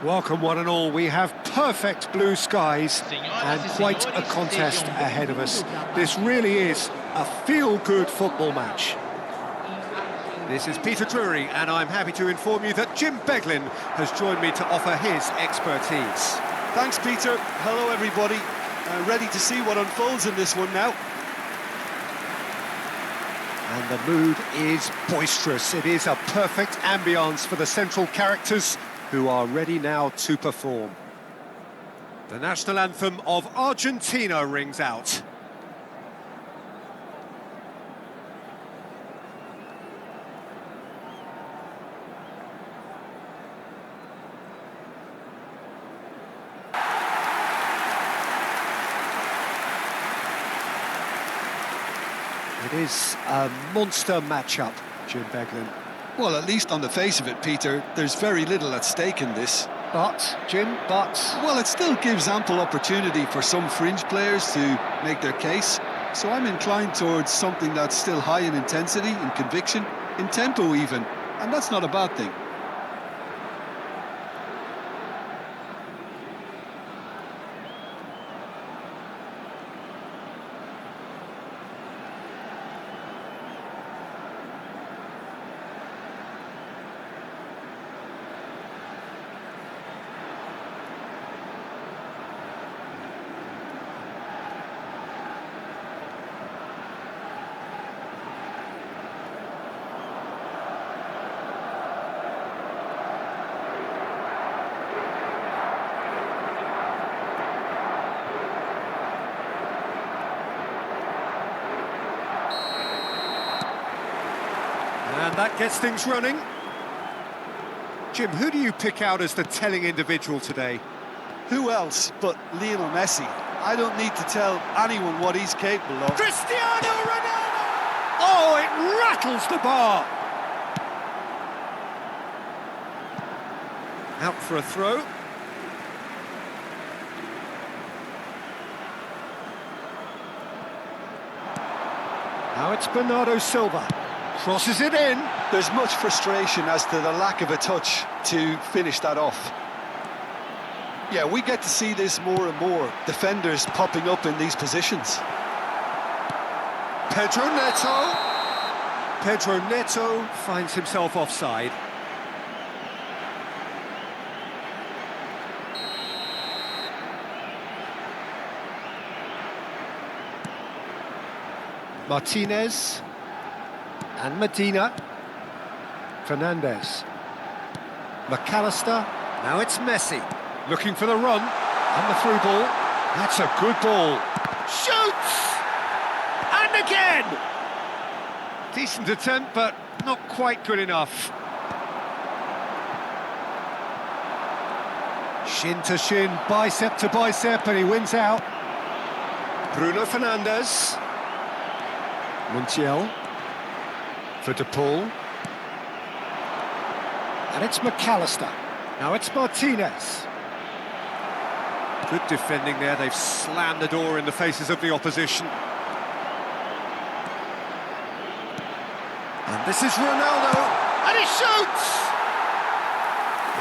Welcome one and all. We have perfect blue skies and quite a contest ahead of us. This really is a feel-good football match. This is Peter Drury, and I'm happy to inform you that Jim Beglin has joined me to offer his expertise. Thanks, Peter. Hello, everybody. Ready to see what unfolds in this one now. And the mood is boisterous. It is a perfect ambience for the central characters, who are ready now to perform. The national anthem of Argentina rings out. It is a monster matchup, Jim Beglin. Well, at least on the face of it, Peter, there's very little at stake in this. But, Jim, Well, it still gives ample opportunity for some fringe players to make their case. So I'm inclined towards something that's still high in intensity, in conviction, in tempo even. And that's not a bad thing. And that gets things running. Jim, who do you pick out as the telling individual today? Who else but Lionel Messi? I don't need to tell anyone what he's capable of. Cristiano Ronaldo! Oh, it rattles the bar! Out for a throw. Now it's Bernardo Silva. Crosses it in. There's much frustration as to the lack of a touch to finish that off. Yeah, we get to see this more and more. Defenders popping up in these positions. Pedro Neto. Pedro Neto finds himself offside. Martinez. And Medina. Fernandez. McAllister. Now it's Messi. Looking for the run. And the through ball. That's a good ball. Shoots! And again! Decent attempt, but not quite good enough. Shin to shin, bicep to bicep, and he wins out. Bruno Fernandes. Montiel. For De Paul. And it's McAllister. Now it's Martinez. Good defending there. They've slammed the door in the faces of the opposition. And this is Ronaldo. And he shoots!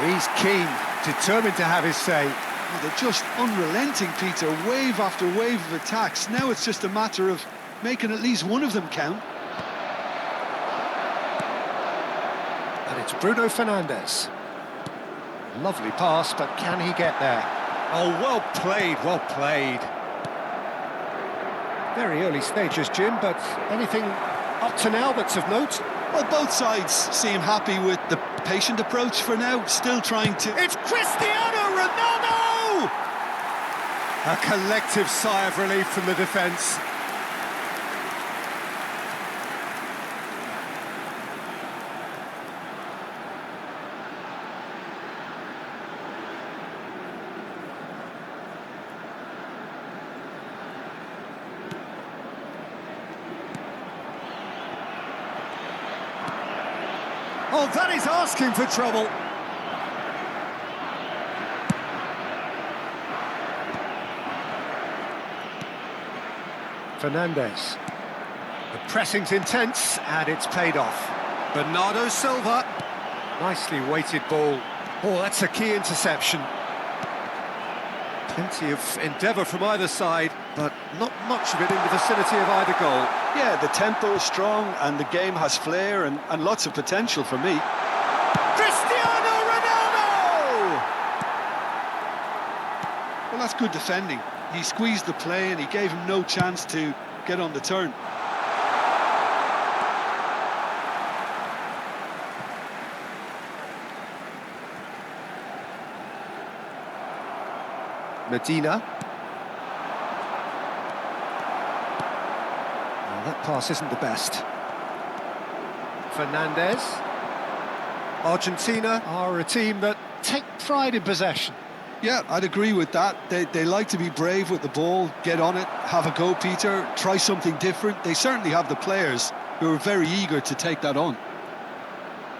He's keen, determined to have his say. Oh, they're just unrelenting, Peter. Wave after wave of attacks. Now it's just a matter of making at least one of them count. And it's Bruno Fernandes. Lovely pass, but can he get there? Oh, well played, well played. Very early stages, Jim, but anything up to now that's of note? Well, both sides seem happy with the patient approach for now, still trying to... It's Cristiano Ronaldo! A collective sigh of relief from the defence. Oh, that is asking for trouble. Fernandes. The pressing's intense, and it's paid off. Bernardo Silva. Nicely weighted ball. Oh, that's a key interception. Plenty of endeavour from either side, but not much of it in the vicinity of either goal. Yeah, the tempo is strong and the game has flair and lots of potential for me. Cristiano Ronaldo! Well, that's good defending. He squeezed the play and he gave him no chance to get on the turn. Medina. Well, that pass isn't the best. Fernandez. Argentina are a team that take pride in possession. Yeah, I'd agree with that. They like to be brave with the ball, get on it, have a go, Peter, try something different. They certainly have the players who are very eager to take that on.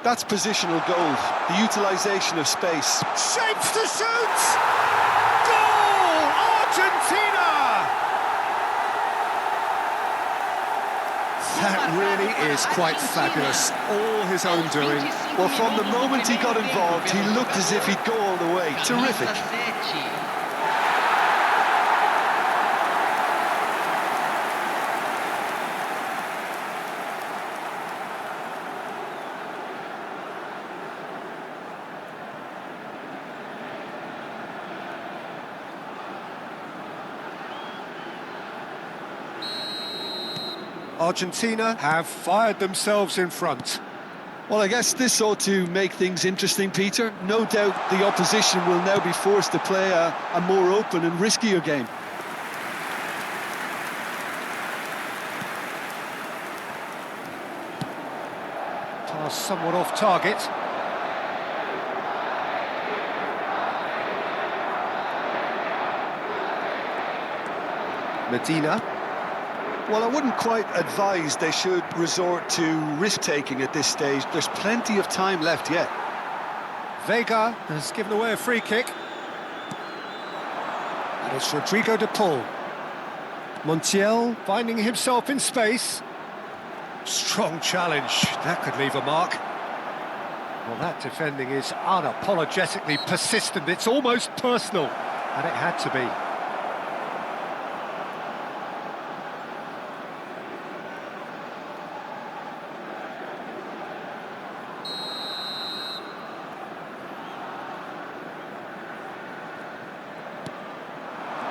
That's positional goal, the utilisation of space. Shapes to shoot! Goal! Argentina! That really is quite fabulous. All his own doing. Well, from the moment he got involved, he looked as if he'd go all the way. Terrific. Argentina have fired themselves in front. Well, I guess this ought to make things interesting, Peter. No doubt the opposition will now be forced to play a more open and riskier game. Pass somewhat off target. Medina. Well, I wouldn't quite advise they should resort to risk-taking at this stage. There's plenty of time left yet. Vega has given away a free kick. And it's Rodrigo de Paul. Montiel finding himself in space. Strong challenge. That could leave a mark. Well, that defending is unapologetically persistent. It's almost personal. And it had to be.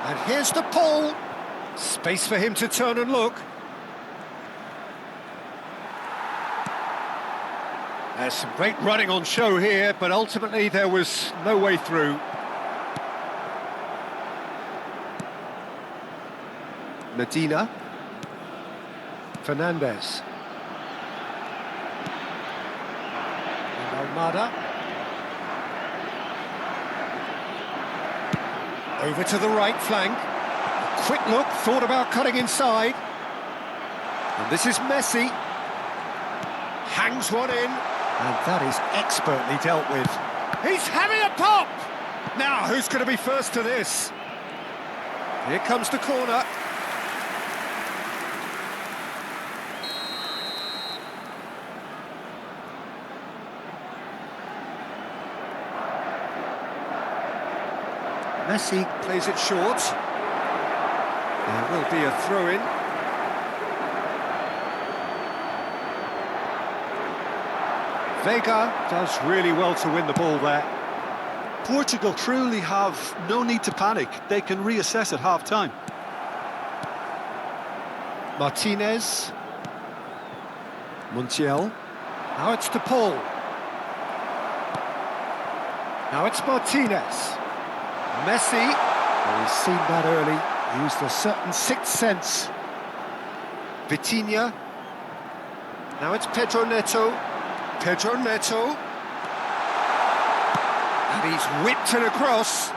And here's the Paul. Space for him to turn and look. There's some great running on show here, but ultimately there was no way through. Medina. Fernandez. And Almada. Over to the right flank. A quick look, thought about cutting inside. And this is Messi. Hangs one in. And that is expertly dealt with. He's having a pop! Now, who's going to be first to this? Here comes the corner. Messi plays it short. There will be a throw-in. Vega does really well to win the ball there. Portugal truly have no need to panic. They can reassess at half-time. Martinez. Montiel. Now it's to Paul. Now it's Martinez. Messi. Oh, he's seen that early. Used a certain sixth sense. Vitinha. Now it's Pedro Neto. Pedro Neto. And he's whipped it across.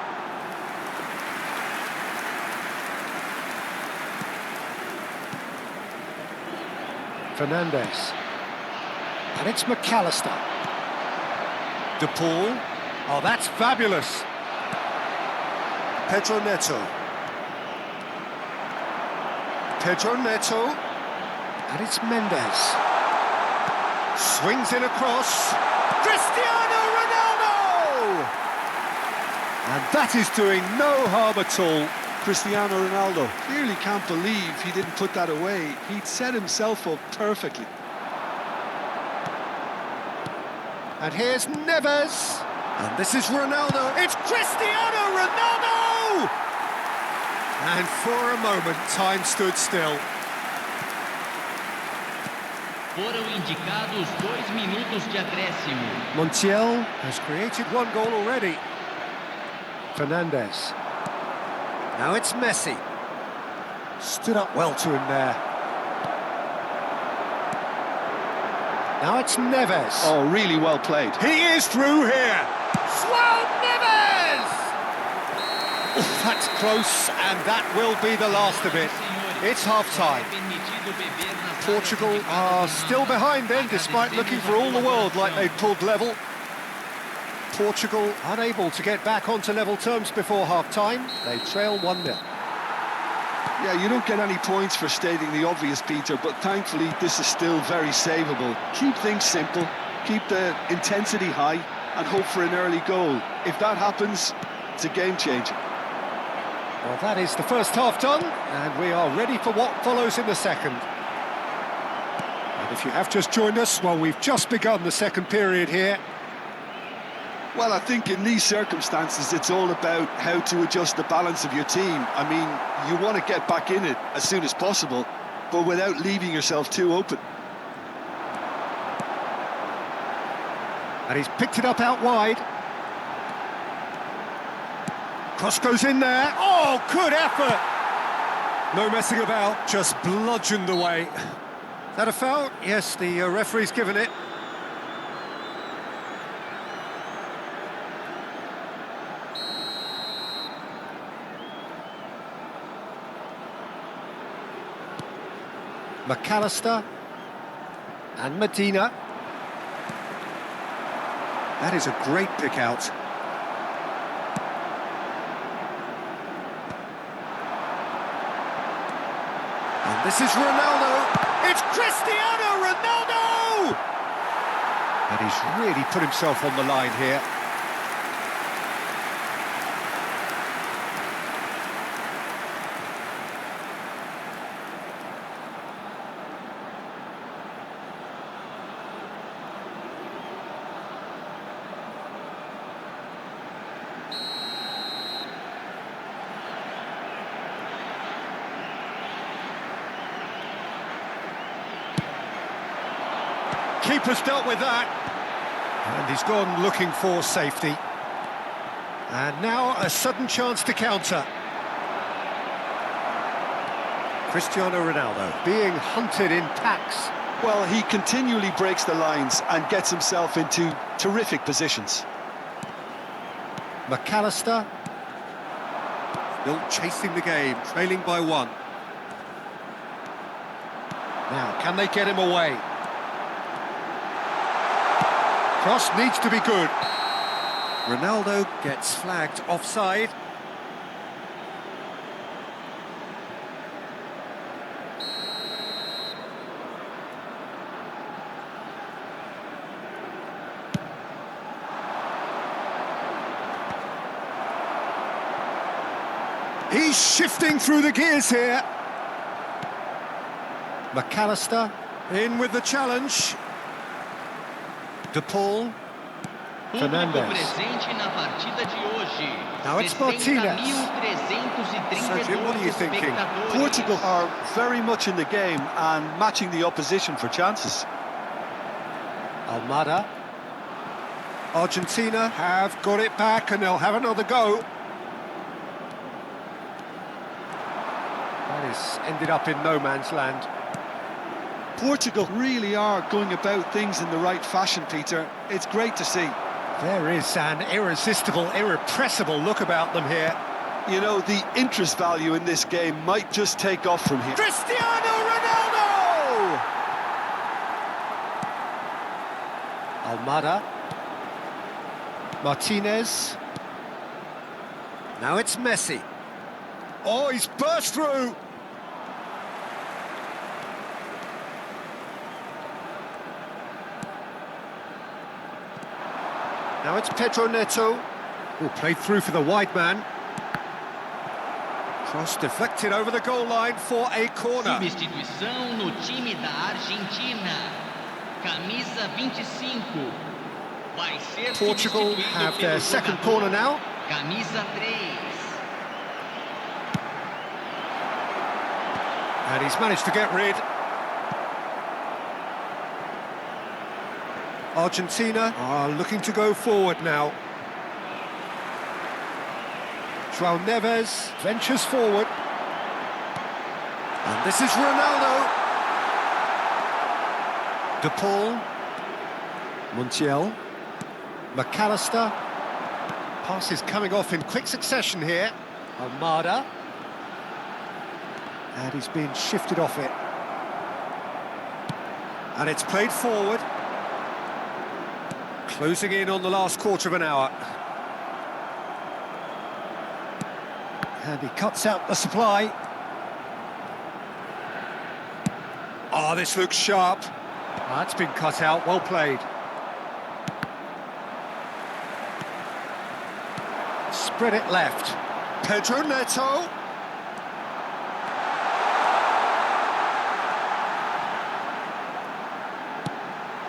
Fernandez. And it's McAllister. De Paul. Oh, that's fabulous. Pedro Neto. Pedro Neto. And it's Mendes. Swings in across. Cristiano Ronaldo! That is doing no harm at all. Cristiano Ronaldo clearly can't believe he didn't put that away. He'd set himself up perfectly. And here's Neves. And this is Ronaldo. It's Cristiano Ronaldo! And for a moment, time stood still. Foram indicados 2 minutos de acréscimo. Montiel has created one goal already. Fernandes. Now it's Messi. Stood up well to him there. Now it's Neves. Oh, really well played. He is through here. João Neves! Oh, that's close, and that will be the last of it. It's half-time. Portugal are still behind then, despite looking for all the world like they'd pulled level. Portugal unable to get back onto level terms before half-time. They trail 1-0. Yeah, you don't get any points for stating the obvious, Peter, but thankfully this is still very savable. Keep things simple, keep the intensity high, and hope for an early goal. If that happens, it's a game changer. Well, that is the first half done, and we are ready for what follows in the second. And if you have just joined us, well, we've just begun the second period here. Well, I think in these circumstances, it's all about how to adjust the balance of your team. I mean, you want to get back in it as soon as possible, but without leaving yourself too open. And he's picked it up out wide. Cross goes in there. Oh, good effort! No messing about, just bludgeoned away. Is that a foul? Yes, the referee's given it. McAllister and Medina. That is a great pick out. And this is Ronaldo. It's Cristiano Ronaldo! And he's really put himself on the line here. Keeper's dealt with that. And he's gone looking for safety. And now a sudden chance to counter. Cristiano Ronaldo being hunted in packs. Well, he continually breaks the lines and gets himself into terrific positions. McAllister. Still chasing the game, trailing by 1. Now, can they get him away? Cross needs to be good. Ronaldo gets flagged offside. He's shifting through the gears here. McAllister in with the challenge. De Paul. Fernandes. Now it's Martinez. Sergio, what are you thinking? Portugal are very much in the game and matching the opposition for chances. Almada. Argentina have got it back and they'll have another go. That is ended up in no man's land. Portugal really are going about things in the right fashion, Peter. It's great to see. There is an irresistible, irrepressible look about them here. You know, the interest value in this game might just take off from here. Cristiano Ronaldo! Almada. Martinez. Now it's Messi. Oh, he's burst through! Now it's Pedro Neto. Oh, played through for the wide man. Cross deflected over the goal line for a corner. Substituição no time da Argentina. Camisa 25. Vai ser Portugal substituído have pelo their second jogador corner now. Camisa 3. And he's managed to get rid. Argentina are looking to go forward now. João Neves ventures forward. And this is Ronaldo. De Paul. Montiel. McAllister. Passes coming off in quick succession here. Almada. And he's being shifted off it. And it's played forward. Closing in on the last quarter of an hour. And he cuts out the supply. Oh, this looks sharp. That's been cut out, well played. Spread it left. Pedro Neto.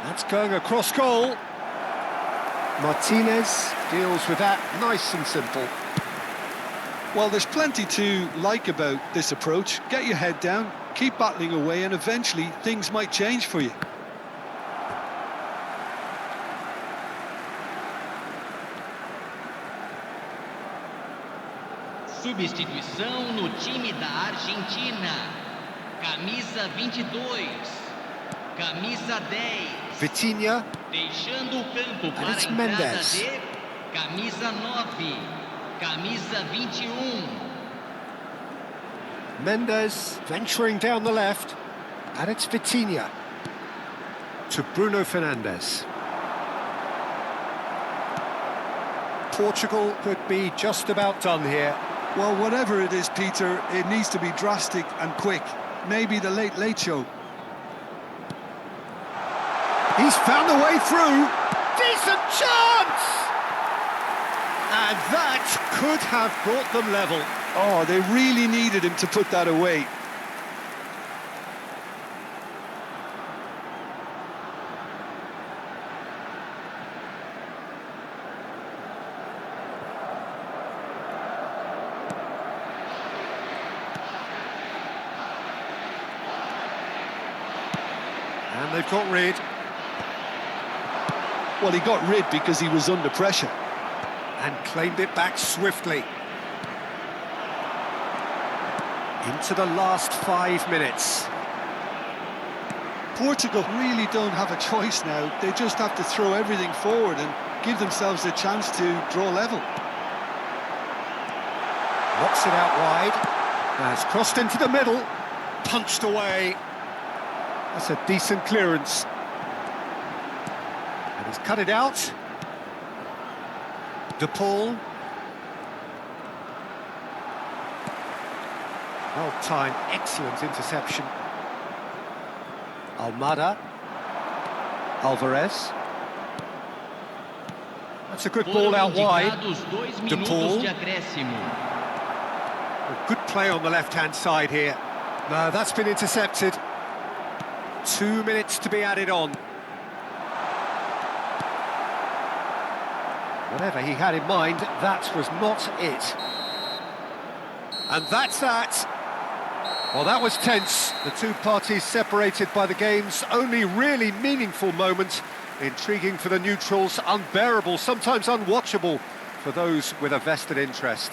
That's going across goal. Martinez deals with that nice and simple. Well, there's plenty to like about this approach. Get your head down, keep battling away, and eventually things might change for you. Substituição no time da Argentina. Camisa 22. Camisa 10. Vitinha. Deixando o campo para a entrada Mendes. de camisa 9. Camisa 21. Mendes venturing down the left. And it's Vitinha. To Bruno Fernandes. Portugal could be just about done here. Well, whatever it is, Peter, it needs to be drastic and quick. Maybe the late show. He's found a way through. Decent chance! And that could have brought them level. Oh, they really needed him to put that away. And they've got rid. Well, he got rid because he was under pressure. And claimed it back swiftly. Into the last 5 minutes. Portugal really don't have a choice now. They just have to throw everything forward and give themselves a chance to draw level. Knocks it out wide. Has crossed into the middle. Punched away. That's a decent clearance. And he's cut it out. De Paul. Well timed, excellent interception. Almada. Alvarez. That's a good ball out wide. De Paul. Good play on the left-hand side here. No, that's been intercepted. 2 minutes to be added on. Whatever he had in mind, that was not it. And that's that. Well, that was tense. The two parties separated by the game's only really meaningful moment. Intriguing for the neutrals, unbearable, sometimes unwatchable for those with a vested interest.